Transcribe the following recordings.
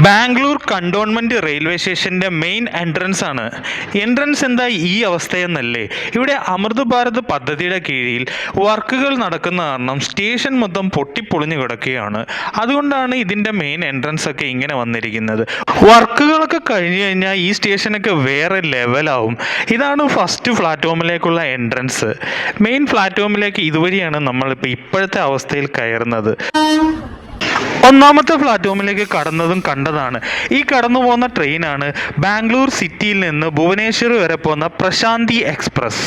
Bangalore cantonment railway സ്റ്റേഷന്റെ main entrance ആണ്. Entrance എന്താ ഈ അവസ്ഥയെന്നല്ലേ? ഇവിടെ അമൃത് ഭാരത് പദ്ധതിയുടെ കീഴിൽ വർക്കുകൾ നടക്കുന്ന കാരണം സ്റ്റേഷൻ മൊത്തം പൊട്ടിപ്പൊളിഞ്ഞു കിടക്കുകയാണ്. അതുകൊണ്ടാണ് ഇതിന്റെ മെയിൻ എൻട്രൻസ് ഒക്കെ ഇങ്ങനെ വന്നിരിക്കുന്നത്. വർക്കുകളൊക്കെ കഴിഞ്ഞു കഴിഞ്ഞാൽ ഈ സ്റ്റേഷനൊക്കെ വേറെ ലെവലാവും. ഇതാണ് ഫസ്റ്റ് പ്ലാറ്റ്ഫോമിലേക്കുള്ള എൻട്രൻസ്. മെയിൻ പ്ലാറ്റ്ഫോമിലേക്ക് ഇതുവഴിയാണ് നമ്മളിപ്പോൾ ഇപ്പോഴത്തെ അവസ്ഥയിൽ കയറുന്നത്. ഒന്നാമത്തെ പ്ലാറ്റ്ഫോമിലേക്ക് കടന്നതും കണ്ടതാണ്. ഈ കടന്നു പോകുന്ന ട്രെയിനാണ് ബാംഗ്ലൂർ സിറ്റിയിൽ നിന്ന് ഭുവനേശ്വർ വരെ പോകുന്ന പ്രശാന്തി എക്സ്പ്രസ്.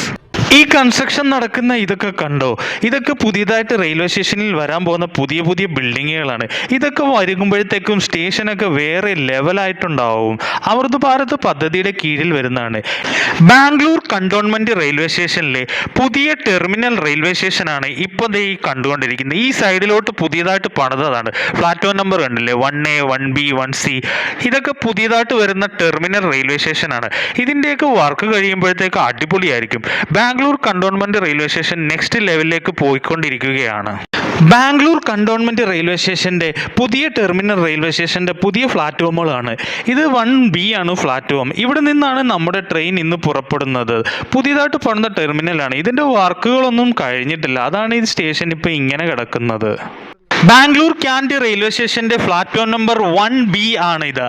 ഈ കൺസ്ട്രക്ഷൻ നടക്കുന്ന ഇതൊക്കെ കണ്ടോ? ഇതൊക്കെ പുതിയതായിട്ട് റെയിൽവേ സ്റ്റേഷനിൽ വരാൻ പോകുന്ന പുതിയ പുതിയ ബിൽഡിങ്ങുകളാണ്. ഇതൊക്കെ വരുമ്പോഴത്തേക്കും സ്റ്റേഷനൊക്കെ വേറെ ലെവലായിട്ടുണ്ടാവും. അമൃത് ഭാരത് പദ്ധതിയുടെ കീഴിൽ വരുന്നതാണ്. ബാംഗ്ലൂർ കണ്ടോൺമെന്റ് റെയിൽവേ സ്റ്റേഷനിലെ പുതിയ ടെർമിനൽ റെയിൽവേ സ്റ്റേഷനാണ് ഇപ്പോൾ ഈ കണ്ടുകൊണ്ടിരിക്കുന്നത്. ഈ സൈഡിലോട്ട് പുതിയതായിട്ട് പണിതതാണ്. പ്ലാറ്റ്ഫോം നമ്പർ കണ്ടില്ലേ, 1A, 1B, 1C. ഇതൊക്കെ പുതിയതായിട്ട് വരുന്ന ടെർമിനൽ റെയിൽവേ സ്റ്റേഷനാണ്. ഇതിൻ്റെയൊക്കെ വർക്ക് കഴിയുമ്പോഴത്തേക്ക് അടിപൊളിയായിരിക്കും. Bangalore cantonment railway station next ലെവലിലേക്ക് പോയിക്കൊണ്ടിരിക്കുകയാണ്. ബാംഗ്ലൂർ കണ്ടോൺമെന്റ് റെയിൽവേ സ്റ്റേഷന്റെ പുതിയ ടെർമിനൽ റെയിൽവേ സ്റ്റേഷന്റെ പുതിയ പ്ലാറ്റ്ഫോമുകളാണ് ഇത്. 1B ആണ് പ്ലാറ്റ്ഫോം. ഇവിടെ നിന്നാണ് നമ്മുടെ ട്രെയിൻ ഇന്ന് പുറപ്പെടുന്നത്. പുതിയതായിട്ട് പണിത ടെർമിനലാണ്. ഇതിന്റെ വർക്കുകളൊന്നും കഴിഞ്ഞിട്ടില്ല. അതാണ് ഈ സ്റ്റേഷൻ ഇപ്പോൾ ഇങ്ങനെ കിടക്കുന്നത്. ബാംഗ്ലൂർ ക്യാൻറ്റ് റെയിൽവേ സ്റ്റേഷന്റെ പ്ലാറ്റ്ഫോം നമ്പർ 1B ആണ് ഇത്.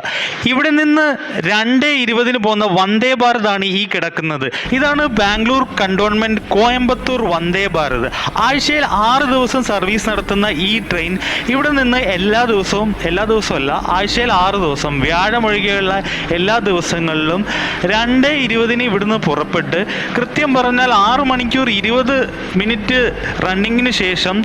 ഇവിടെ നിന്ന് 2:20 പോകുന്ന വന്ദേ ഭാരത് ആണ് ഈ കിടക്കുന്നത്. ഇതാണ് ബാംഗ്ലൂർ കണ്ടോൺമെന്റ് കോയമ്പത്തൂർ വന്ദേ ഭാരത്. ആഴ്ചയിൽ 6 ദിവസം സർവീസ് നടത്തുന്ന ഈ ട്രെയിൻ ഇവിടെ നിന്ന് എല്ലാ ദിവസവും അല്ല, ആഴ്ചയിൽ 6 ദിവസം വ്യാഴമൊഴികെയുള്ള എല്ലാ ദിവസങ്ങളിലും 2:20 ഇവിടുന്ന് പുറപ്പെട്ട് കൃത്യം പറഞ്ഞാൽ 6 മണിക്കൂർ 20 മിനിറ്റ് റണ്ണിങ്ങിന് ശേഷം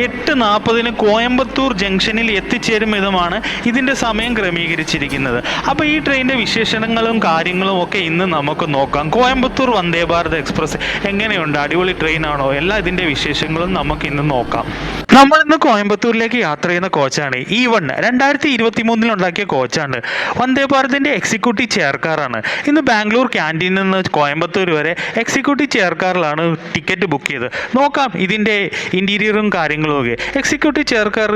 8:40 കോയമ്പത്തൂർ ജംഗ്ഷനിൽ എത്തിച്ചേരും വിധമാണ് ഇതിൻ്റെ സമയം ക്രമീകരിച്ചിരിക്കുന്നത്. അപ്പോൾ ഈ ട്രെയിനിൻ്റെ വിശേഷണങ്ങളും കാര്യങ്ങളും ഒക്കെ ഇന്ന് നമുക്ക് നോക്കാം. കോയമ്പത്തൂർ വന്ദേ ഭാരത് എക്സ്പ്രസ് എങ്ങനെയുണ്ട്? അടിപൊളി ട്രെയിനാണോ? എല്ലാ ഇതിൻ്റെ വിശേഷങ്ങളും നമുക്ക് ഇന്ന് നോക്കാം. നമ്മൾ ഇന്ന് കോയമ്പത്തൂരിലേക്ക് യാത്ര ചെയ്യുന്ന കോച്ചാണ് E1. 2023 ഉണ്ടാക്കിയ കോച്ചാണ്. വന്ദേ ഭാരതിൻ്റെ എക്സിക്യൂട്ടീവ് ചെയർക്കാറാണ്. ഇന്ന് ബാംഗ്ലൂർ ക്യാൻറ്റീനിൽ നിന്ന് കോയമ്പത്തൂർ വരെ എക്സിക്യൂട്ടീവ് ചെയർക്കാറിലാണ് ടിക്കറ്റ് ബുക്ക് ചെയ്തത്. നോക്കാം ഇതിൻ്റെ ഇൻറ്റീരിയറും കാര്യങ്ങളും ഒക്കെ. എക്സിക്യൂട്ടീവ് ചെയർക്കാർ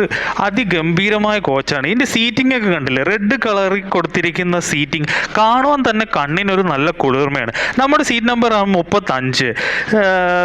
അതിഗംഭീരമായ കോച്ചാണ്. ഇതിൻ്റെ സീറ്റിംഗ് ഒക്കെ കണ്ടില്ലേ? റെഡ് കളറിൽ കൊടുത്തിരിക്കുന്ന സീറ്റിംഗ് കാണുവാൻ തന്നെ കണ്ണിനൊരു നല്ല കുളിർമയാണ്. നമ്മുടെ സീറ്റ് നമ്പർ 35.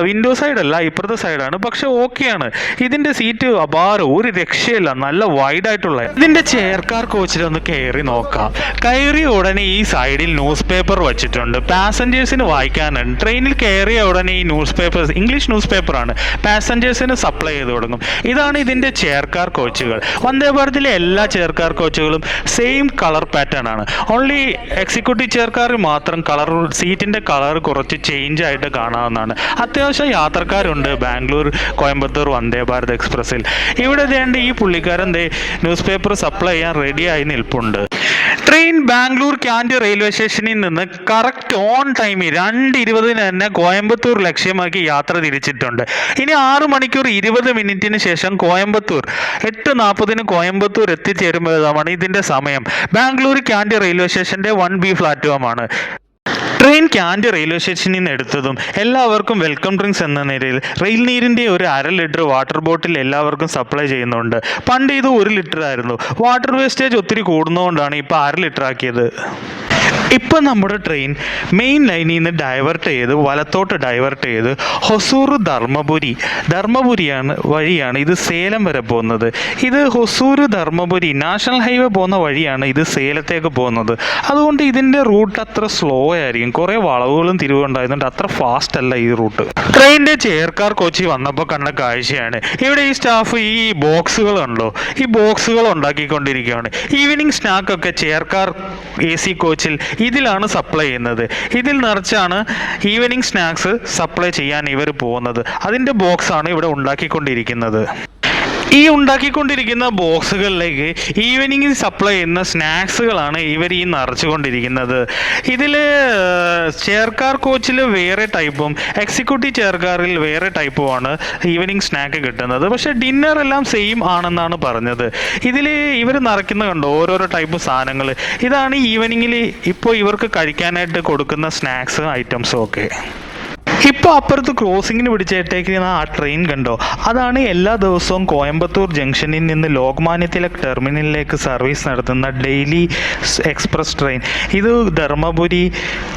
വിൻഡോ സൈഡല്ല, ഇപ്പുറത്തെ സൈഡാണ്. പക്ഷെ ഓക്കെയാണ്. ഇതിൻ്റെ സീറ്റ് അപാരം, ഒരു രക്ഷയില്ല, നല്ല വൈഡായിട്ടുള്ള. ഇതിൻ്റെ ചെയർക്കാർ കോച്ചിലൊന്ന് കയറി നോക്കാം. കയറിയ ഉടനെ ഈ സൈഡിൽ ന്യൂസ് പേപ്പർ വെച്ചിട്ടുണ്ട്, പാസഞ്ചേഴ്സിന് വായിക്കാനാണ്. ട്രെയിനിൽ കയറിയ ഉടനെ ഈ ന്യൂസ് പേപ്പർ, ഇംഗ്ലീഷ് ന്യൂസ് പേപ്പറാണ്, പാസഞ്ചേഴ്സിന് സപ്ലൈ ചെയ്ത് കൊടുക്കും. ഇതാണ് ഇതിൻ്റെ ചെയർക്കാർ കോച്ചുകൾ. വന്ദേ ഭാരതിലെ എല്ലാ ചെയർക്കാർ കോച്ചുകളും സെയിം കളർ പാറ്റേൺ ആണ്. ഓൺലി എക്സിക്യൂട്ടീവ് ചെയർക്കാർ മാത്രം കളർ, സീറ്റിൻ്റെ കളർ കുറച്ച് ചേഞ്ച് ആയിട്ട് കാണാവുന്നതാണ്. അത്യാവശ്യം യാത്രക്കാരുണ്ട് ബാംഗ്ലൂർ കോയമ്പത്തൂർ വന്ദേ ഭാരത് എക്സ്പ്രസ്സിൽ. ഇവിടെ വേണ്ട ഈ പുള്ളിക്കാരൻ ന്യൂസ് പേപ്പർ സപ്ലൈ ചെയ്യാൻ റെഡിയായി നിൽപ്പുണ്ട്. ട്രെയിൻ ബാംഗ്ലൂർ ക്യാൻറ്റ് റെയിൽവേ സ്റ്റേഷനിൽ നിന്ന് കറക്റ്റ് ഓൺ ടൈമിൽ 2:20 തന്നെ കോയമ്പത്തൂർ ലക്ഷ്യമാക്കി യാത്ര തിരിച്ചിട്ടുണ്ട്. ഇനി 6 മണിക്കൂർ 20 മിനിറ്റിന് ശേഷം കോയമ്പത്തൂർ 8:40 കോയമ്പത്തൂർ എത്തിച്ചേരുമ്പോഴാണ് ഇതിൻ്റെ സമയം. ബാംഗ്ലൂർ ക്യാൻറ്റ് റെയിൽവേ സ്റ്റേഷൻ്റെ 1B പ്ലാറ്റ്ഫോമാണ്. ട്രെയിൻ ക്യാൻറ്റ് റെയിൽവേ സ്റ്റേഷനിൽ നിന്ന് എടുത്തതും എല്ലാവർക്കും വെൽക്കം ഡ്രിങ്ക്സ് എന്ന നിലയിൽ റെയിൽ നീരിൻ്റെ ഒരു 1/2 ലിറ്റർ വാട്ടർ ബോട്ടിൽ എല്ലാവർക്കും സപ്ലൈ ചെയ്യുന്നുണ്ട്. പണ്ട് ഇത് 1 ലിറ്റർ ആയിരുന്നു. വാട്ടർ വേസ്റ്റേജ് ഒത്തിരി കൂടുന്നതുകൊണ്ടാണ് ഇപ്പോൾ 1/2 ലിറ്റർ ആക്കിയത്. ഇപ്പം നമ്മുടെ ട്രെയിൻ മെയിൻ ലൈനിൽ നിന്ന് ഡൈവേർട്ട് ചെയ്ത് വലത്തോട്ട് ഡൈവേർട്ട് ചെയ്ത് ഹൊസൂർ ധർമ്മപുരിയാണ് വഴിയാണ് ഇത് സേലം വരെ പോകുന്നത്. ഇത് ഹൊസൂർ ധർമ്മപുരി നാഷണൽ ഹൈവേ പോകുന്ന വഴിയാണ് ഇത് സേലത്തേക്ക് പോകുന്നത്. അതുകൊണ്ട് ഇതിൻ്റെ റൂട്ട് അത്ര സ്ലോ ആയിരിക്കും. കുറേ വളവുകളും തിരിവുണ്ടായതുകൊണ്ട് അത്ര ഫാസ്റ്റ് അല്ല ഈ റൂട്ട്. ട്രെയിനിൻ്റെ ചെയർക്കാർ കോച്ചി വന്നപ്പോൾ കണ്ട കാഴ്ചയാണ്. ഇവിടെ ഈ സ്റ്റാഫ് ഈ ബോക്സുകളുണ്ടോ, ഈ ബോക്സുകൾ ഉണ്ടാക്കിക്കൊണ്ടിരിക്കുകയാണ്. ഈവനിങ് സ്നാക്കൊക്കെ ചെയർക്കാർ AC കോച്ചിൽ ഇതിലാണ് സപ്ലൈ ചെയ്യുന്നത്. ഇതിൽ നിറച്ചാണ് ഈവനിങ് സ്നാക്സ് സപ്ലൈ ചെയ്യാൻ ഇവർ പോകുന്നത്. അതിൻ്റെ ബോക്സാണ് ഇവിടെ ഉണ്ടാക്കിക്കൊണ്ടിരിക്കുന്നത്. ഈ ഉണ്ടാക്കിക്കൊണ്ടിരിക്കുന്ന ബോക്സുകളിലേക്ക് ഈവനിങ്ങിൽ സപ്ലൈ ചെയ്യുന്ന സ്നാക്സുകളാണ് ഇവർ ഈ നിറച്ചുകൊണ്ടിരിക്കുന്നത്. ഇതിൽ ചെയർക്കാർ കോച്ചിൽ വേറെ ടൈപ്പും എക്സിക്യൂട്ടീവ് ചെയർക്കാറിൽ വേറെ ടൈപ്പുമാണ് ഈവനിങ് സ്നാക്ക് കിട്ടുന്നത്. പക്ഷേ ഡിന്നർ എല്ലാം സെയിം ആണെന്നാണ് പറഞ്ഞത്. ഇതിൽ ഇവർ നിറയ്ക്കുന്ന കണ്ടോ ഓരോരോ ടൈപ്പ് സാധനങ്ങൾ. ഇതാണ് ഈവനിങ്ങിൽ ഇപ്പോൾ ഇവർക്ക് കഴിക്കാനായിട്ട് കൊടുക്കുന്ന സ്നാക്സ് ഐറ്റംസും ഒക്കെ. ഇപ്പോൾ അപ്പുറത്ത് ക്രോസിങ്ങിന് പിടിച്ചേട്ടേക്കുന്ന ആ ട്രെയിൻ കണ്ടോ, അതാണ് എല്ലാ ദിവസവും കോയമ്പത്തൂർ ജംഗ്ഷനിൽ നിന്ന് ലോക്മാന്യ തിലക് ടെർമിനലിലേക്ക് സർവീസ് നടത്തുന്ന ഡെയിലി എക്സ്പ്രസ് ട്രെയിൻ. ഇത് ധർമ്മപുരി,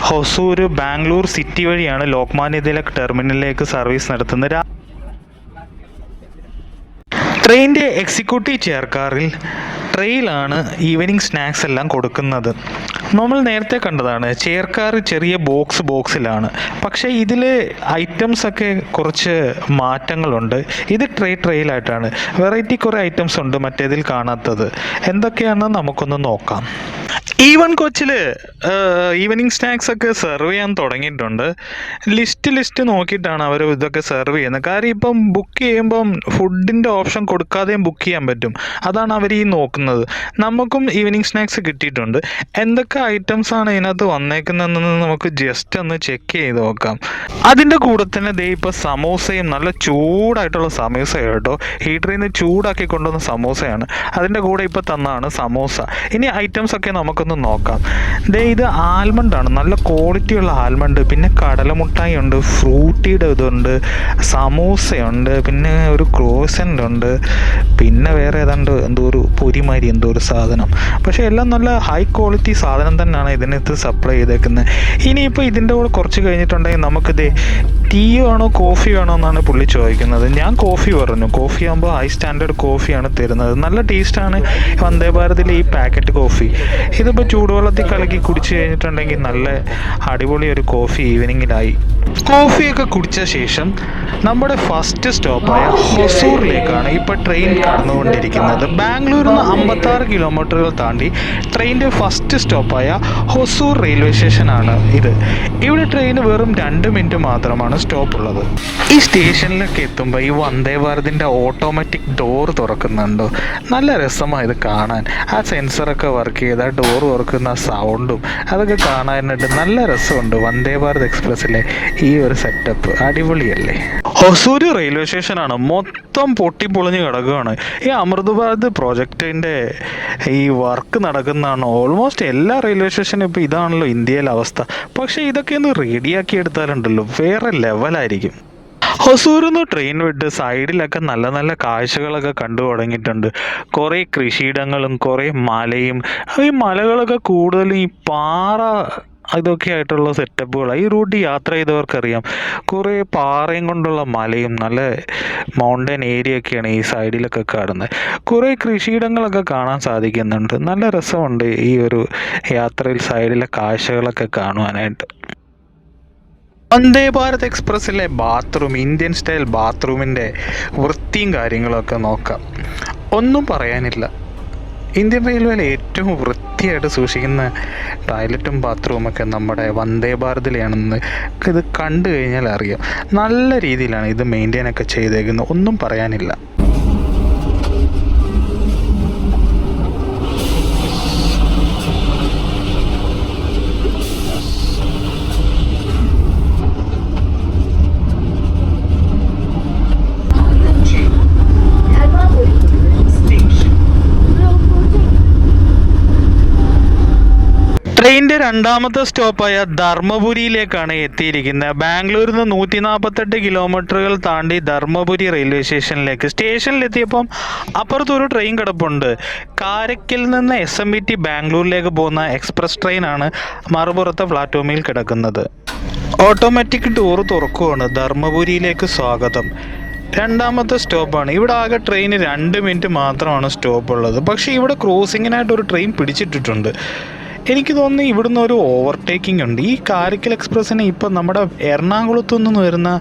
ഹൊസൂർ, ബാംഗ്ലൂർ സിറ്റി വഴിയാണ് ലോക്മാന്യ തിലക് ടെർമിനലിലേക്ക് സർവീസ് നടത്തുന്നത്. ട്രെയിനിൻ്റെ എക്സിക്യൂട്ടീവ് ചെയർ കാറിൽ ട്രെയിലാണ് ഈവനിങ് സ്നാക്സ് എല്ലാം കൊടുക്കുന്നത്. നമ്മൾ നേരത്തെ കണ്ടതാണ്, ചെയർ കാർ ചെറിയ ബോക്സിലാണ്. പക്ഷേ ഇതിൽ ഐറ്റംസൊക്കെ കുറച്ച് മാറ്റങ്ങളുണ്ട്. ഇത് ട്രെയിലായിട്ടാണ്. വെറൈറ്റി കുറേ ഐറ്റംസ് ഉണ്ട് മറ്റേതിൽ കാണാത്തത്. എന്തൊക്കെയാണെന്ന് നമുക്കൊന്ന് നോക്കാം. ഈവൻ കോച്ചിൽ ഈവനിങ് സ്നാക്സ് ഒക്കെ സെർവ് ചെയ്യാൻ തുടങ്ങിയിട്ടുണ്ട്. ലിസ്റ്റ് നോക്കിയിട്ടാണ് അവർ ഇതൊക്കെ സെർവ് ചെയ്യുന്നത്. കാര്യം ഇപ്പം ബുക്ക് ചെയ്യുമ്പം ഫുഡിൻ്റെ ഓപ്ഷൻ കൊടുക്കാതെയും ബുക്ക് ചെയ്യാൻ പറ്റും. അതാണ് അവർ ഈ നോക്കുന്നത്. നമുക്കും ഈവനിങ് സ്നാക്സ് കിട്ടിയിട്ടുണ്ട്. എന്തൊക്കെ ഐറ്റംസ് ആണ് ഇതിനകത്ത് വന്നേക്കുന്നതെന്ന് നമുക്ക് ജസ്റ്റ് ഒന്ന് ചെക്ക് ചെയ്ത് നോക്കാം. അതിൻ്റെ കൂടെ തന്നെ ദേ ഇപ്പോൾ സമോസയും, നല്ല ചൂടായിട്ടുള്ള സമോസ കേട്ടോ. ഹീറ്ററിൽ നിന്ന് ചൂടാക്കി കൊണ്ടുവന്ന സമോസയാണ്. അതിൻ്റെ കൂടെ ഇപ്പോൾ തന്നതാണ് സമോസ. ഇനി ഐറ്റംസ് ഒക്കെ നമുക്കൊന്ന് നോക്കാം. ഇത് ആൽമണ്ടാണ്, നല്ല ക്വാളിറ്റിയുള്ള ആൽമണ്ട്. പിന്നെ കടലമുട്ടായി ഉണ്ട്, ഫ്രൂട്ടിയുടെ ഇതുണ്ട്, സമൂസയുണ്ട്, പിന്നെ ഒരു ക്രോസൻ്റ് ഉണ്ട്, പിന്നെ വേറെ ഏതാണ്ട് എന്തോ ഒരു പൊരിമാരി എന്തോ ഒരു സാധനം. പക്ഷേ എല്ലാം നല്ല ഹൈ ക്വാളിറ്റി സാധനം തന്നെയാണ് ഇതിനകത്ത് സപ്ലൈ ചെയ്തേക്കുന്നത്. ഇനിയിപ്പോൾ ഇതിൻ്റെ കൂടെ കുറച്ച് കഴിഞ്ഞിട്ടുണ്ടെങ്കിൽ നമുക്കിത് ടീ ആണോ കോഫി വേണോ എന്നാണ് പുള്ളി ചോദിക്കുന്നത്. ഞാൻ കോഫി പറഞ്ഞു. കോഫി ആകുമ്പോൾ ഹൈ സ്റ്റാൻഡേർഡ് കോഫിയാണ് തരുന്നത്. നല്ല ടേസ്റ്റാണ് വന്ദേ ഭാരതിലെ ഈ പാക്കറ്റ് കോഫി. ഇതിപ്പോൾ ചൂടുവെള്ളത്തിൽ കലക്കി കുടിച്ചു കഴിഞ്ഞിട്ടുണ്ടെങ്കിൽ നല്ല അടിപൊളി ഒരു കോഫി ഈവനിങ്ങിലായി. കോഫിയൊക്കെ കുടിച്ച ശേഷം നമ്മുടെ ഫസ്റ്റ് സ്റ്റോപ്പായ ഹൊസൂറിലേക്കാണ് ഇപ്പോൾ ട്രെയിൻ കടന്നുകൊണ്ടിരിക്കുന്നത്. ബാംഗ്ലൂരിൽ നിന്ന് 56 കിലോമീറ്ററുകൾ താണ്ടി ട്രെയിനിൻ്റെ ഫസ്റ്റ് സ്റ്റോപ്പായ ഹൊസൂർ റെയിൽവേ സ്റ്റേഷനാണ് ഇത്. ഇവിടെ ട്രെയിൻ വെറും 2 മിനിറ്റ് മാത്രമാണ് സ്റ്റോപ്പ് ഉള്ളത്. ഈ സ്റ്റേഷനിലൊക്കെ എത്തുമ്പോൾ ഈ വന്ദേ ഭാരതിൻ്റെ ഓട്ടോമാറ്റിക് ഡോർ തുറക്കുന്നുണ്ടോ, നല്ല രസമാണ് ഇത് കാണാൻ. ആ സെൻസറൊക്കെ വർക്ക് ചെയ്ത് ആ ഡോർ തുറക്കുന്ന സൗണ്ടും അതൊക്കെ കാണാനായിട്ട് നല്ല രസമുണ്ട്. വന്ദേ ഭാരത് എക്സ്പ്രസ്സിലെ ഈ ഒരു സെറ്റപ്പ് അടിപൊളിയല്ലേ. ഹൊസൂർ റെയിൽവേ സ്റ്റേഷനാണ്, മൊത്തം പൊട്ടിപ്പൊളിഞ്ഞ് കിടക്കുകയാണ്. ഈ അമൃത് ഭാരത് പ്രോജക്റ്റിൻ്റെ ഈ വർക്ക് നടക്കുന്നതാണ്. ഓൾമോസ്റ്റ് എല്ലാ റെയിൽവേ സ്റ്റേഷനും ഇപ്പോൾ ഇതാണല്ലോ ഇന്ത്യയിലെ അവസ്ഥ. പക്ഷേ ഇതൊക്കെ ഒന്ന് റെഡിയാക്കി എടുത്താലുണ്ടല്ലോ വേറെ ലെവലായിരിക്കും. ഹൊസൂരിൽ നിന്ന് ട്രെയിൻ വിട്ട് സൈഡിലൊക്കെ നല്ല നല്ല കാഴ്ചകളൊക്കെ കണ്ടു തുടങ്ങിയിട്ടുണ്ട്. കുറേ കൃഷിയിടങ്ങളും കുറേ മലയും. ഈ മലകളൊക്കെ കൂടുതലും ഈ പാറ ഇതൊക്കെ ആയിട്ടുള്ള സെറ്റപ്പുകളാണ്. ഈ റൂട്ട് യാത്ര ചെയ്തവർക്കറിയാം. കുറേ പാറയും കൊണ്ടുള്ള മലയും നല്ല മൗണ്ടൻ ഏരിയ ഒക്കെയാണ് ഈ സൈഡിലൊക്കെ കാണുന്നത്. കുറേ കൃഷിയിടങ്ങളൊക്കെ കാണാൻ സാധിക്കുന്നുണ്ട്. നല്ല രസമുണ്ട് ഈ ഒരു യാത്രയിൽ സൈഡിലെ കാഴ്ചകളൊക്കെ കാണുവാനായിട്ട്. Vande Bharat എക്സ്പ്രസ്സിലെ bathroom, Indian style ബാത്റൂമിൻ്റെ വൃത്തിയും കാര്യങ്ങളൊക്കെ നോക്കാം. ഒന്നും പറയാനില്ല. ഇന്ത്യൻ റെയിൽവേയിൽ ഏറ്റവും വൃത്തിയായിട്ട് സൂക്ഷിക്കുന്ന ടോയ്ലറ്റും ബാത്റൂമൊക്കെ നമ്മുടെ വന്ദേ ഭാരതിലെയാണെന്ന് ഇത് കണ്ടു കഴിഞ്ഞാൽ അറിയാം. നല്ല രീതിയിലാണ് ഇത് മെയിൻറ്റെയിനൊക്കെ ചെയ്തേക്കുന്നത്. ഒന്നും പറയാനില്ല. ട്രെയിനിൻ്റെ രണ്ടാമത്തെ സ്റ്റോപ്പായ ധർമ്മപുരിയിലേക്കാണ് എത്തിയിരിക്കുന്നത്. ബാംഗ്ലൂരിൽ നിന്ന് 148 കിലോമീറ്ററുകൾ താണ്ടി ധർമ്മപുരി റെയിൽവേ സ്റ്റേഷനിലെത്തിയപ്പം അപ്പുറത്തൊരു ട്രെയിൻ കിടപ്പുണ്ട്. കാരയ്ക്കൽ നിന്ന് SMBT ബാംഗ്ലൂരിലേക്ക് പോകുന്ന എക്സ്പ്രസ് ട്രെയിനാണ് മറുപുറത്തെ പ്ലാറ്റ്ഫോമിൽ കിടക്കുന്നത്. ഓട്ടോമാറ്റിക് ഡോർ തുറക്കുകയാണ്. ധർമ്മപുരിയിലേക്ക് സ്വാഗതം. രണ്ടാമത്തെ സ്റ്റോപ്പാണ്. ഇവിടെ ആകെ ട്രെയിന് 2 മിനിറ്റ് മാത്രമാണ് സ്റ്റോപ്പ് ഉള്ളത്. പക്ഷേ ഇവിടെ ക്രോസിങ്ങിനായിട്ട് ഒരു ട്രെയിൻ പിടിച്ചിട്ടിട്ടുണ്ട്. എനിക്ക് തോന്നുന്നു ഇവിടുന്ന് ഒരു ഓവർടേക്കിംഗ് ഉണ്ട്. ഈ കാരയ്ക്കൽ എക്സ്പ്രസ്സിനെ ഇപ്പം നമ്മുടെ എറണാകുളത്തു നിന്ന് വരുന്ന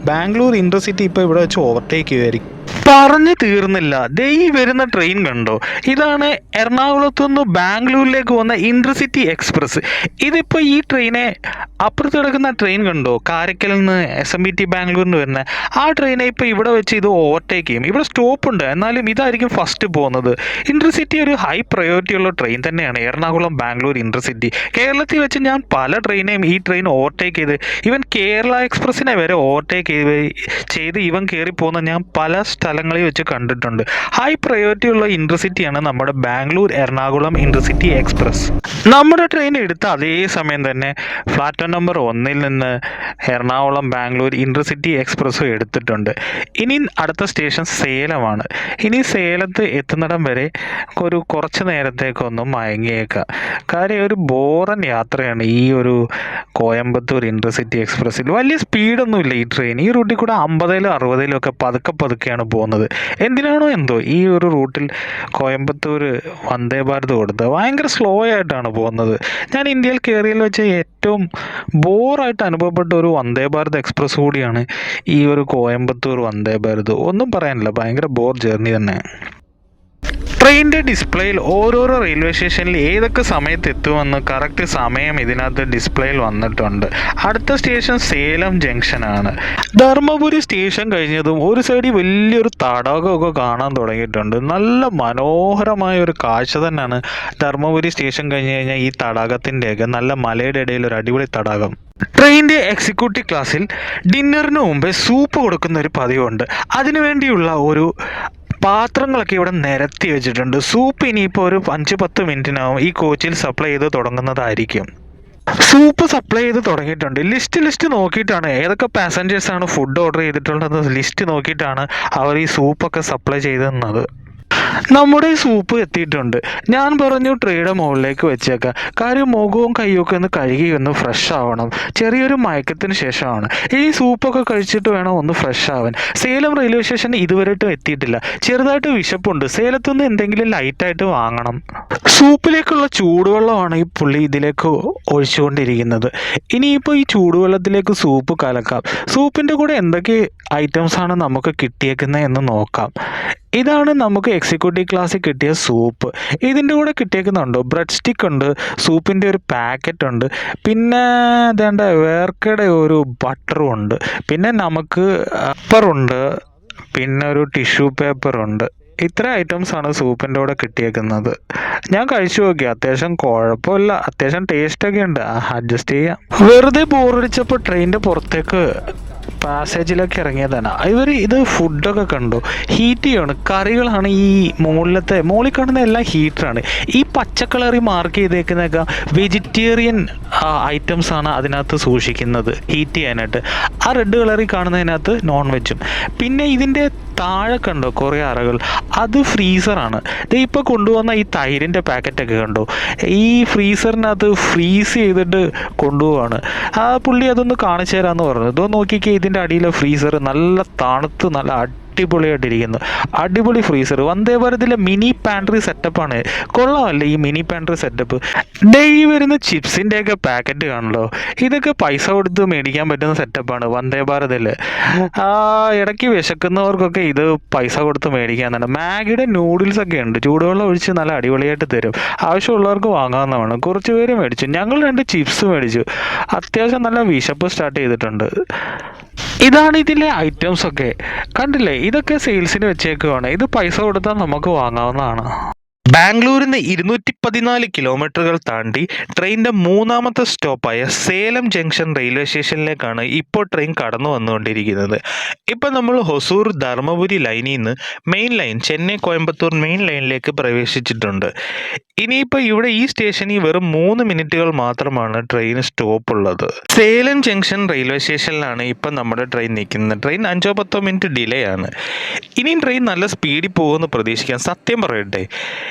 ബാംഗ്ലൂർ ഇൻ്റർസിറ്റി ഇപ്പോൾ ഇവിടെ വെച്ച് ഓവർടേക്ക് ചെയ്യുമായിരിക്കും. പറഞ്ഞു തീർന്നില്ല. ഈ വരുന്ന ട്രെയിൻ കണ്ടോ, ഇതാണ് എറണാകുളത്തു നിന്ന് ബാംഗ്ലൂരിലേക്ക് പോകുന്ന ഇൻ്റർസിറ്റി എക്സ്പ്രസ്. ഇതിപ്പോൾ ഈ ട്രെയിനെ അപ്പുറത്ത് കിടക്കുന്ന ട്രെയിൻ കണ്ടോ, കാരയ്ക്കലിൽ നിന്ന് SMBT ബാംഗ്ലൂരിന് വരുന്ന ആ ട്രെയിനെ ഇപ്പോൾ ഇവിടെ വെച്ച് ഇത് ഓവർടേക്ക് ചെയ്യും. ഇവിടെ സ്റ്റോപ്പ് ഉണ്ട്, എന്നാലും ഇതായിരിക്കും ഫസ്റ്റ് പോകുന്നത്. ഇൻ്റർസിറ്റി ഒരു ഹൈ പ്രയോറിറ്റി ഉള്ള ട്രെയിൻ തന്നെയാണ്, എറണാകുളം ബാംഗ്ലൂർ ഇൻ്റർസിറ്റി. കേരളത്തിൽ വെച്ച് ഞാൻ പല ട്രെയിനെയും ഈ ട്രെയിൻ ഓവർടേക്ക് ചെയ്ത്, ഈവൻ കേരള എക്സ്പ്രസ്സിനെ വരെ ഓവർടേക്ക് ചെയ്ത് ഇവൻ കയറി പോകുന്ന ഞാൻ പല സ്ഥലങ്ങളിൽ വെച്ച് കണ്ടിട്ടുണ്ട്. ഹൈ പ്രയോറിറ്റി ഉള്ള ഇൻ്റർസിറ്റിയാണ് നമ്മുടെ ബാംഗ്ലൂർ എറണാകുളം ഇൻ്റർസിറ്റി എക്സ്പ്രസ്. നമ്മുടെ ട്രെയിൻ എടുത്ത അതേ സമയം തന്നെ പ്ലാറ്റ്ഫോം നമ്പർ 1 നിന്ന് എറണാകുളം ബാംഗ്ലൂർ ഇൻ്റർസിറ്റി എക്സ്പ്രസ്സും എടുത്തിട്ടുണ്ട്. ഇനി അടുത്ത സ്റ്റേഷൻ സേലമാണ്. ഇനി സേലത്ത് എത്തുന്നിടം വരെ കുറച്ച് നേരത്തേക്കൊന്നും മയങ്ങിയേക്കാം. കാര്യം ഒരു ബോറൻ യാത്രയാണ് ഈ ഒരു കോയമ്പത്തൂർ ഇൻ്റർസിറ്റി എക്സ്പ്രസ്സിൽ. വലിയ സ്പീഡൊന്നുമില്ല ഈ ട്രെയിൻ. ഈ റൂട്ടിൽ കൂടെ 50-ലും 60-ലും ഒക്കെ പതുക്കെയാണ് പോകുന്നത്. എന്തിനാണോ എന്തോ ഈ ഒരു റൂട്ടിൽ കോയമ്പത്തൂർ വന്ദേ ഭാരത് കൊടുത്തത്. ഭയങ്കര സ്ലോ ആയിട്ടാണ് പോകുന്നത്. ഞാൻ ഇന്ത്യയിൽ കയറിയതിൽ വെച്ച് ഏറ്റവും ബോറായിട്ട് അനുഭവപ്പെട്ട ഒരു വന്ദേ ഭാരത് എക്സ്പ്രസ് കൂടിയാണ് ഈ ഒരു കോയമ്പത്തൂർ വന്ദേ ഭാരത്. ഒന്നും പറയാനില്ല, ഭയങ്കര ബോർ ജേർണി തന്നെ. ട്രെയിനിൻ്റെ ഡിസ്പ്ലേയിൽ ഓരോരോ റെയിൽവേ സ്റ്റേഷനിൽ ഏതൊക്കെ സമയത്ത് എത്തുമെന്ന് കറക്റ്റ് സമയം ഇതിനകത്ത് ഡിസ്പ്ലേയിൽ വന്നിട്ടുണ്ട്. അടുത്ത സ്റ്റേഷൻ സേലം ജംഗ്ഷനാണ്. ധർമ്മപുരി സ്റ്റേഷൻ കഴിഞ്ഞതും ഒരു സൈഡിൽ വലിയൊരു തടാകമൊക്കെ കാണാൻ തുടങ്ങിയിട്ടുണ്ട്. നല്ല മനോഹരമായ ഒരു കാഴ്ച തന്നെയാണ് ധർമ്മപുരി സ്റ്റേഷൻ കഴിഞ്ഞ് കഴിഞ്ഞാൽ ഈ തടാകത്തിൻ്റെയൊക്കെ. നല്ല മലയുടെ ഇടയിൽ ഒരു അടിപൊളി തടാകം. ട്രെയിനിൻ്റെ എക്സിക്യൂട്ടീവ് ക്ലാസ്സിൽ ഡിന്നറിന് മുമ്പേ സൂപ്പ് കൊടുക്കുന്ന ഒരു പതിവുണ്ട്. അതിനുവേണ്ടിയുള്ള ഒരു പാത്രങ്ങളൊക്കെ ഇവിടെ നിരത്തി വെച്ചിട്ടുണ്ട്. സൂപ്പ് ഇനിയിപ്പോൾ ഒരു 5-10 മിനിറ്റിനാവും ഈ കോച്ചിൽ സപ്ലൈ ചെയ്ത് തുടങ്ങുന്നതായിരിക്കും. സൂപ്പ് സപ്ലൈ ചെയ്ത് തുടങ്ങിയിട്ടുണ്ട്. ലിസ്റ്റ് നോക്കിയിട്ടാണ് ഏതൊക്കെ പാസഞ്ചേഴ്സാണ് ഫുഡ് ഓർഡർ ചെയ്തിട്ടുള്ളത് ലിസ്റ്റ് നോക്കിയിട്ടാണ് അവർ ഈ സൂപ്പൊക്കെ സപ്ലൈ ചെയ്തെന്നത്. നമ്മുടെ ഈ സൂപ്പ് എത്തിയിട്ടുണ്ട്. ഞാൻ പറഞ്ഞു ട്രെയുടെ മുകളിലേക്ക് വെച്ചേക്കാം. കാര്യം മുഖവും കൈയൊക്കെ ഒന്ന് കഴുകി ഒന്ന് ഫ്രഷ് ആവണം. ചെറിയൊരു മയക്കത്തിന് ശേഷമാണ് ഈ സൂപ്പൊക്കെ കഴിച്ചിട്ട് വേണം ഒന്ന് ഫ്രഷ് ആവാൻ. സേലം റെയിൽവേ സ്റ്റേഷൻ ഇതുവരെയായിട്ടും എത്തിയിട്ടില്ല. ചെറുതായിട്ട് വിശപ്പുണ്ട്. സേലത്തുനിന്ന് എന്തെങ്കിലും ലൈറ്റായിട്ട് വാങ്ങണം. സൂപ്പിലേക്കുള്ള ചൂടുവെള്ളമാണ് ഈ പുള്ളി ഇതിലേക്ക് ഒഴിച്ചുകൊണ്ടിരിക്കുന്നത്. ഇനിയിപ്പോൾ ഈ ചൂടുവെള്ളത്തിലേക്ക് സൂപ്പ് കലക്കാം. സൂപ്പിൻ്റെ കൂടെ എന്തൊക്കെ ഐറ്റംസാണ് നമുക്ക് കിട്ടിയേക്കുന്നത് എന്ന് നോക്കാം. ഇതാണ് നമുക്ക് എക്സിക്യൂട്ടീവ് ക്ലാസ്സിൽ കിട്ടിയ സൂപ്പ്. ഇതിൻ്റെ കൂടെ കിട്ടിയേക്കുന്നുണ്ടോ ബ്രെഡ് സ്റ്റിക്ക് ഉണ്ട്, സൂപ്പിൻ്റെ ഒരു പാക്കറ്റ് ഉണ്ട്, പിന്നെ അതേണ്ട വേർക്കയുടെ ഒരു ബട്ടറും ഉണ്ട്, പിന്നെ നമുക്ക് പേപ്പറുണ്ട്, പിന്നെ ഒരു ടിഷ്യൂ പേപ്പറുണ്ട്. ഇത്ര ഐറ്റംസാണ് സൂപ്പിൻ്റെ കൂടെ കിട്ടിയേക്കുന്നത്. ഞാൻ കഴിച്ചു നോക്കി, അത്യാവശ്യം കുഴപ്പമില്ല, അത്യാവശ്യം ടേസ്റ്റൊക്കെ ഉണ്ട്, അഡ്ജസ്റ്റ് ചെയ്യാം. വെറുതെ ബോറടിച്ചപ്പോൾ ട്രെയിനിൻ്റെ പുറത്തേക്ക് പാസേജിലൊക്കെ ഇറങ്ങിയതാണ്. ഇത് ഫുഡൊക്കെ കണ്ടു, ഹീറ്റ് ചെയ്യാണ്. കറികളാണ് ഈ മുകളിൽ കാണുന്ന എല്ലാം ഹീറ്ററാണ്. ഈ പച്ചക്കളറി മാർക്ക് ചെയ്തേക്കുന്നതൊക്കെ വെജിറ്റേറിയൻ ഐറ്റംസാണ് അതിനകത്ത് സൂക്ഷിക്കുന്നത് ഹീറ്റ് ചെയ്യാനായിട്ട്. ആ റെഡ് കളറിൽ കാണുന്നതിനകത്ത് നോൺ വെജും. പിന്നെ ഇതിൻ്റെ താഴെ കണ്ടോ കുറേ അറകൾ, അത് ഫ്രീസറാണ്. ഇത് ഇപ്പോൾ കൊണ്ടുവന്ന ഈ തൈരിൻ്റെ പാക്കറ്റൊക്കെ കണ്ടോ, ഈ ഫ്രീസറിനകത്ത് ഫ്രീസ് ചെയ്തിട്ട് കൊണ്ടുപോവാണ്. ആ പുള്ളി അതൊന്ന് കാണിച്ചു തരാമെന്ന് പറഞ്ഞു. ഇതോ നോക്കിക്കേ, ഇതിൻ്റെ അടിയിലെ ഫ്രീസർ നല്ല തണുത്ത് നല്ല അടിപൊളിയായിട്ടിരിക്കുന്നു. അടിപൊളി ഫ്രീസർ. വന്ദേ ഭാരതിലെ മിനി പാൻട്രി സെറ്റപ്പാണ്. കൊള്ളാമല്ലേ ഈ മിനി പാൻട്രി സെറ്റപ്പ്. ഡെയിലി വരുന്ന ചിപ്സിൻ്റെയൊക്കെ പാക്കറ്റ് കാണല്ലോ, ഇതൊക്കെ പൈസ കൊടുത്ത് മേടിക്കാൻ പറ്റുന്ന സെറ്റപ്പാണ് വന്ദേ ഭാരതിൽ. ഇടയ്ക്ക് വിശക്കുന്നവർക്കൊക്കെ ഇത് പൈസ കൊടുത്ത് മേടിക്കാന്നാണ്. മാഗിയുടെ നൂഡിൽസൊക്കെ ഉണ്ട്, ചൂടുവെള്ളം ഒഴിച്ച് നല്ല അടിപൊളിയായിട്ട് തരും. ആവശ്യമുള്ളവർക്ക് വാങ്ങാവുന്നതാണ്. കുറച്ച് പേര് മേടിച്ചു. ഞങ്ങൾ 2 ചിപ്സ് മേടിച്ചു. അത്യാവശ്യം നല്ല വിശപ്പ് സ്റ്റാർട്ട് ചെയ്തിട്ടുണ്ട്. ഇതാണ് ഇതിലെ ഐറ്റംസ് ഒക്കെ കണ്ടില്ലേ. ഇതൊക്കെ സെയിൽസിന് വെച്ചേക്കുവാണ്. ഇത് പൈസ കൊടുത്താൽ നമുക്ക് വാങ്ങാവുന്നതാണ്. ബാംഗ്ലൂരിൽ നിന്ന് 214 കിലോമീറ്ററുകൾ താണ്ടി ട്രെയിനിൻ്റെ 3ാമത്തെ സ്റ്റോപ്പായ സേലം ജംഗ്ഷൻ റെയിൽവേ സ്റ്റേഷനിലേക്കാണ് ഇപ്പോൾ ട്രെയിൻ കടന്നു വന്നുകൊണ്ടിരിക്കുന്നത്. ഇപ്പോൾ നമ്മൾ ഹൊസൂർ ധർമ്മപുരി ലൈനിൽ നിന്ന് main line Chennai Coimbatore main ലൈനിലേക്ക് പ്രവേശിച്ചിട്ടുണ്ട്. ഇനിയിപ്പോൾ ഇവിടെ ഈ സ്റ്റേഷനിൽ വെറും 3 മിനിറ്റുകൾ മാത്രമാണ് ട്രെയിൻ സ്റ്റോപ്പ് ഉള്ളത്. സേലം ജംഗ്ഷൻ റെയിൽവേ സ്റ്റേഷനിലാണ് ഇപ്പം നമ്മുടെ ട്രെയിൻ നിൽക്കുന്നത്. ട്രെയിൻ 5-10 മിനിറ്റ് ഡിലേ ആണ്. ഇനിയും ട്രെയിൻ നല്ല സ്പീഡിൽ പോകുമെന്ന് പ്രതീക്ഷിക്കാം. സത്യം പറയട്ടെ,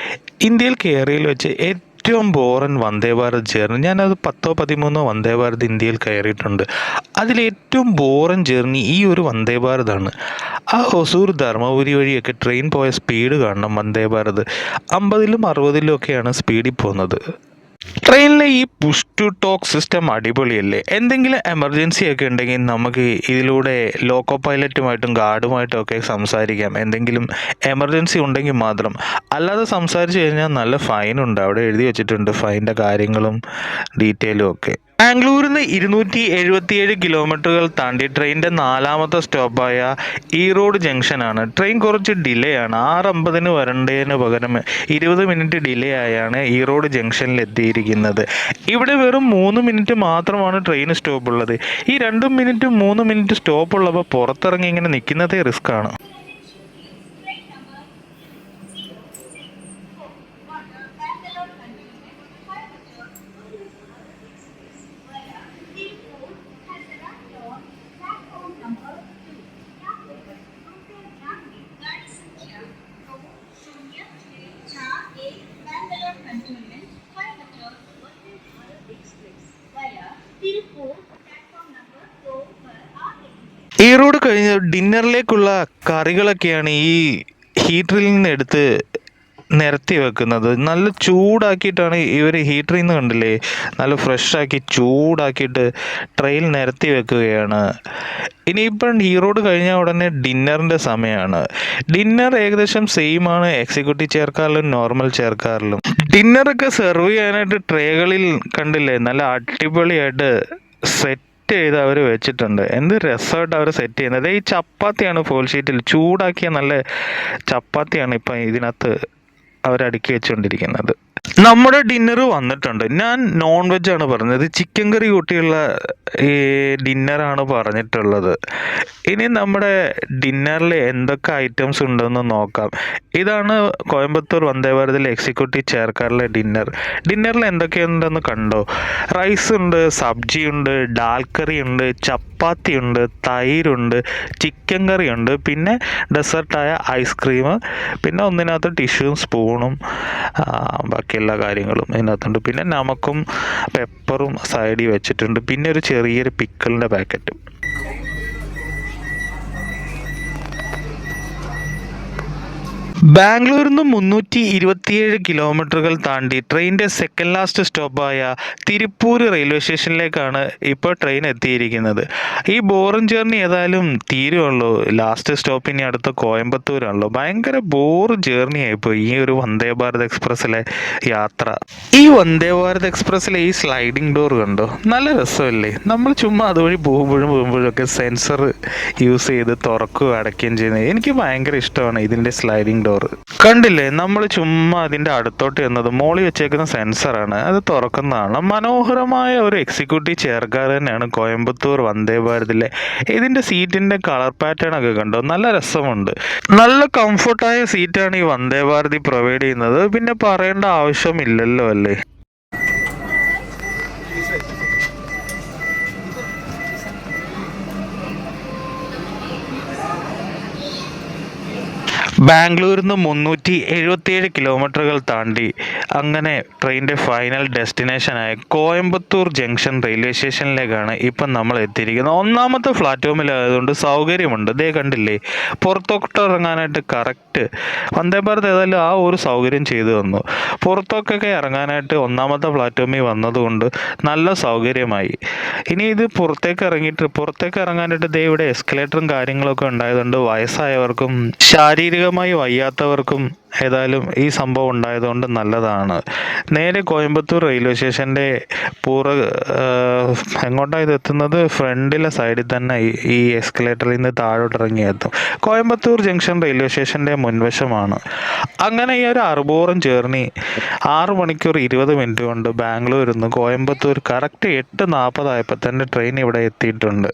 ഇന്ത്യയിൽ കയറിയതിൽ വെച്ച് ഏറ്റവും ബോറൻ വന്ദേ ഭാരത് ജേർണി, ഞാനത് 10-13 വന്ദേ ഭാരത് ഇന്ത്യയിൽ കയറിയിട്ടുണ്ട്. അതിലേറ്റവും ബോറൻ ജേർണി ഈ ഒരു വന്ദേ ഭാരതാണ്. ആ ഹൊസൂർ ധർമ്മപുരി വഴിയൊക്കെ ട്രെയിൻ പോയ സ്പീഡ് കാണണം. വന്ദേ ഭാരത് 50-ലും 60-ലും ഒക്കെയാണ് സ്പീഡിൽ പോകുന്നത്. ട്രെയിനിലെ ഈ പുഷ് ടു ടോക്ക് സിസ്റ്റം അടിപൊളിയല്ലേ. എന്തെങ്കിലും എമർജൻസി ഒക്കെ ഉണ്ടെങ്കിൽ നമുക്ക് ഇതിലൂടെ ലോക്കോ പൈലറ്റുമായിട്ടും ഗാർഡുമായിട്ടും ഒക്കെ സംസാരിക്കാം. എന്തെങ്കിലും എമർജൻസി ഉണ്ടെങ്കിൽ മാത്രം. അല്ലാതെ സംസാരിച്ച് കഴിഞ്ഞാൽ നല്ല ഫൈനുണ്ട്. അവിടെ എഴുതി വെച്ചിട്ടുണ്ട് ഫൈൻ്റെ കാര്യങ്ങളും ഡീറ്റെയിലും ഒക്കെ. ബാംഗ്ലൂരിൽ നിന്ന് 277 കിലോമീറ്ററുകൾ താണ്ടി ട്രെയിനിൻ്റെ 4ാമത്തെ സ്റ്റോപ്പായ ഈറോഡ് ജംഗ്ഷനാണ്. ട്രെയിൻ കുറച്ച് ഡിലേ ആണ്. 6:50 വരേണ്ടതിന് പകരം 20 മിനിറ്റ് ഡിലേ ആയാണ് ഈറോഡ് ജംഗ്ഷനിൽ എത്തിയിരിക്കുന്നത്. ഇവിടെ വെറും 3 മിനിറ്റ് മാത്രമാണ് ട്രെയിൻ സ്റ്റോപ്പ് ഉള്ളത്. ഈ 2 മിനിറ്റ് 3 മിനിറ്റ് സ്റ്റോപ്പ് ഉള്ളപ്പോൾ പുറത്തിറങ്ങി ഇങ്ങനെ നിൽക്കുന്നതേ റിസ്ക് ആണ്. ഈ റോഡ് കഴിഞ്ഞ് ഡിന്നറിലേക്കുള്ള കറികളൊക്കെയാണ് ഈ ഹീറ്ററിൽ നിന്ന് എടുത്ത് നിരത്തി വെക്കുന്നത്. നല്ല ചൂടാക്കിയിട്ടാണ് ഇവർ ഹീറ്ററിൽ നിന്ന് കണ്ടില്ലേ, നല്ല ഫ്രഷാക്കി ചൂടാക്കിയിട്ട് ട്രെയിൽ നിരത്തി വെക്കുകയാണ്. ഇനിയിപ്പം ഈ റോഡ് കഴിഞ്ഞ ഉടനെ ഡിന്നറിൻ്റെ സമയമാണ്. ഡിന്നർ ഏകദേശം സെയിം ആണ് എക്സിക്യൂട്ടീവ് ചെയർക്കാറിലും നോർമൽ ചെയർക്കാറിലും. ഡിന്നറൊക്കെ സെർവ് ചെയ്യാനായിട്ട് ട്രേകളിൽ കണ്ടില്ലേ, നല്ല അടിപൊളിയായിട്ട് സെറ്റ് ചെയ്ത് അവർ വെച്ചിട്ടുണ്ട്. എന്ത് രസമായിട്ട് അവർ സെറ്റ് ചെയ്യുന്നത്. ഈ ചപ്പാത്തിയാണ് ഫോൾ ഷീറ്റിൽ ചൂടാക്കിയ നല്ല ചപ്പാത്തിയാണ് ഇപ്പം ഇതിനകത്ത് അവരടുക്കി വെച്ചുകൊണ്ടിരിക്കുന്നത്. നമ്മുടെ ഡിന്നർ വന്നിട്ടുണ്ട്. ഞാൻ നോൺ വെജ് ആണ് പറഞ്ഞത്, ചിക്കൻ കറി കൂട്ടിയുള്ള ഈ ഡിന്നറാണ് പറഞ്ഞിട്ടുള്ളത്. ഇനി നമ്മുടെ ഡിന്നറിൽ എന്തൊക്കെ ഐറ്റംസ് ഉണ്ടെന്ന് നോക്കാം. ഇതാണ് കോയമ്പത്തൂർ വന്ദേ ഭാരതിലെ എക്സിക്യൂട്ടീവ് ചെയർക്കാറിലെ ഡിന്നർ. ഡിന്നറിൽ എന്തൊക്കെയുണ്ടെന്ന് കണ്ടോ? റൈസ് ഉണ്ട്, സബ്ജി ഉണ്ട്, ഡാൽ കറി ഉണ്ട്, ചപ്പാത്തി ഉണ്ട്, തൈരുണ്ട്, ചിക്കൻ കറി ഉണ്ട്, പിന്നെ ഡെസേർട്ടായ ഐസ്ക്രീം, പിന്നെ ഒന്നിനകത്ത് ടിഷ്യൂവും സ്പൂണും ബാക്കി എല്ലാ കാര്യങ്ങളും ഇതിനകത്തുണ്ട്. പിന്നെ നമക്കും പെപ്പറും സൈഡിൽ വെച്ചിട്ടുണ്ട്. പിന്നെ ഒരു ചെറിയൊരു പിക്കിളിൻ്റെ പാക്കറ്റും. ബാംഗ്ലൂരിൽ നിന്ന് 327 കിലോമീറ്ററുകൾ താണ്ടി ട്രെയിനിൻ്റെ സെക്കൻഡ് ലാസ്റ്റ് സ്റ്റോപ്പായ തിരുപ്പൂർ റെയിൽവേ സ്റ്റേഷനിലേക്കാണ് ഇപ്പോൾ ട്രെയിൻ എത്തിയിരിക്കുന്നത്. ഈ ബോറിംഗ് ജേർണി ഏതായാലും തീരുമല്ലോ. ലാസ്റ്റ് സ്റ്റോപ്പ് ഇനി അടുത്ത കോയമ്പത്തൂരാണല്ലോ. ഭയങ്കര ബോറ് ജേർണി ആയിപ്പോയി ഈ ഒരു വന്ദേ ഭാരത് എക്സ്പ്രസ്സിലെ യാത്ര. ഈ വന്ദേ ഭാരത് എക്സ്പ്രസ്സിലെ ഈ സ്ലൈഡിംഗ് ഡോർ കണ്ടോ, നല്ല രസമല്ലേ? നമ്മൾ ചുമ്മാ അതുവഴി പോകുമ്പോഴൊക്കെ സെൻസർ യൂസ് ചെയ്ത് തുറക്കുകയും അടയ്ക്കുകയും ചെയ്യുന്നത് എനിക്ക് ഭയങ്കര ഇഷ്ടമാണ്. ഇതിൻ്റെ സ്ലൈഡിംഗ് ഡോർ കണ്ടില്ലേ, നമ്മൾ ചുമ്മാ അതിൻ്റെ അടുത്തോട്ട് എന്നത് മോളി വെച്ചേക്കുന്ന സെൻസറാണ്, അത് തുറക്കുന്നതാണ്. മനോഹരമായ ഒരു എക്സിക്യൂട്ടീവ് ചെയർക്കാർ തന്നെയാണ് കോയമ്പത്തൂർ വന്ദേ ഭാരതിലെ. ഇതിൻ്റെ സീറ്റിൻ്റെ കളർ പാറ്റേൺ ഒക്കെ കണ്ടോ, നല്ല രസമുണ്ട്. നല്ല കംഫർട്ടായ സീറ്റാണ് ഈ വന്ദേ ഭാരതി പ്രൊവൈഡ് ചെയ്യുന്നത്. പിന്നെ പറയേണ്ട ആവശ്യമില്ലല്ലോ അല്ലേ. ബാംഗ്ലൂരിൽ നിന്ന് 377 കിലോമീറ്ററുകൾ താണ്ടി അങ്ങനെ ട്രെയിനിൻ്റെ ഫൈനൽ ഡെസ്റ്റിനേഷനായ കോയമ്പത്തൂർ ജംഗ്ഷൻ റെയിൽവേ സ്റ്റേഷനിലേക്കാണ് ഇപ്പം നമ്മൾ എത്തിയിരിക്കുന്നത്. ഒന്നാമത്തെ പ്ലാറ്റ്ഫോമിലായതുകൊണ്ട് സൗകര്യമുണ്ട്. ദേ കണ്ടില്ലേ, പുറത്തോട്ട് ഇറങ്ങാനായിട്ട് കറക്റ്റ് വന്ദേ ഭാരത് ഏതായാലും ആ ഒരു സൗകര്യം ചെയ്തു തന്നു. പുറത്തോക്കൊക്കെ ഇറങ്ങാനായിട്ട് ഒന്നാമത്തെ പ്ലാറ്റ്ഫോമിൽ വന്നതുകൊണ്ട് നല്ല സൗകര്യമായി. ഇനി ഇത് പുറത്തേക്ക് ഇറങ്ങാനായിട്ട് ദേ ഇവിടെ എസ്കലേറ്ററും കാര്യങ്ങളൊക്കെ ഉണ്ടായതുകൊണ്ട് വയസ്സായവർക്കും ശാരീരികമായി വയ്യാത്തവർക്കും ഏതായാലും ഈ സംഭവം ഉണ്ടായതുകൊണ്ട് നല്ലതാണ്. നേരെ കോയമ്പത്തൂർ റെയിൽവേ സ്റ്റേഷൻ്റെ എങ്ങോട്ടാണ് ഇത് എത്തുന്നത്? ഫ്രണ്ടിലെ സൈഡിൽ തന്നെ ഈ എസ്കലേറ്ററിൽ നിന്ന് താഴോട്ടിറങ്ങി എത്തും. കോയമ്പത്തൂർ ജംഗ്ഷൻ റെയിൽവേ സ്റ്റേഷൻ്റെ മുൻവശമാണ്. അങ്ങനെ ഈ ഒരു അറുപൂറും ജേർണി 6 മണിക്കൂർ 20 മിനിറ്റ് കൊണ്ട് ബാംഗ്ലൂരിൽ നിന്ന് കോയമ്പത്തൂർ കറക്റ്റ് 8:40 ആയപ്പോൾ തന്നെ ട്രെയിൻ ഇവിടെ എത്തിയിട്ടുണ്ട്.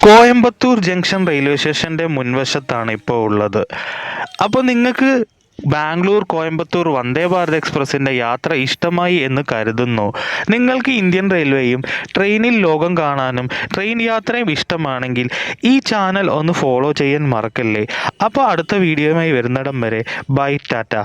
കോയമ്പത്തൂർ ജംഗ്ഷൻ റെയിൽവേ സ്റ്റേഷൻ്റെ മുൻവശത്താണ് ഇപ്പോൾ ഉള്ളത്. അപ്പോൾ നിങ്ങൾക്ക് ബാംഗ്ലൂർ കോയമ്പത്തൂർ വന്ദേ ഭാരത് എക്സ്പ്രസിൻ്റെ യാത്ര ഇഷ്ടമായി എന്ന് കരുതുന്നു. നിങ്ങൾക്ക് ഇന്ത്യൻ റെയിൽവേയും ട്രെയിനിൽ ലോകം കാണാനും ട്രെയിൻ യാത്രയും ഇഷ്ടമാണെങ്കിൽ ഈ ചാനൽ ഒന്ന് ഫോളോ ചെയ്യാൻ മറക്കല്ലേ. അപ്പോൾ അടുത്ത വീഡിയോയുമായി വരുന്നിടം വരെ ബൈ, ടാറ്റ.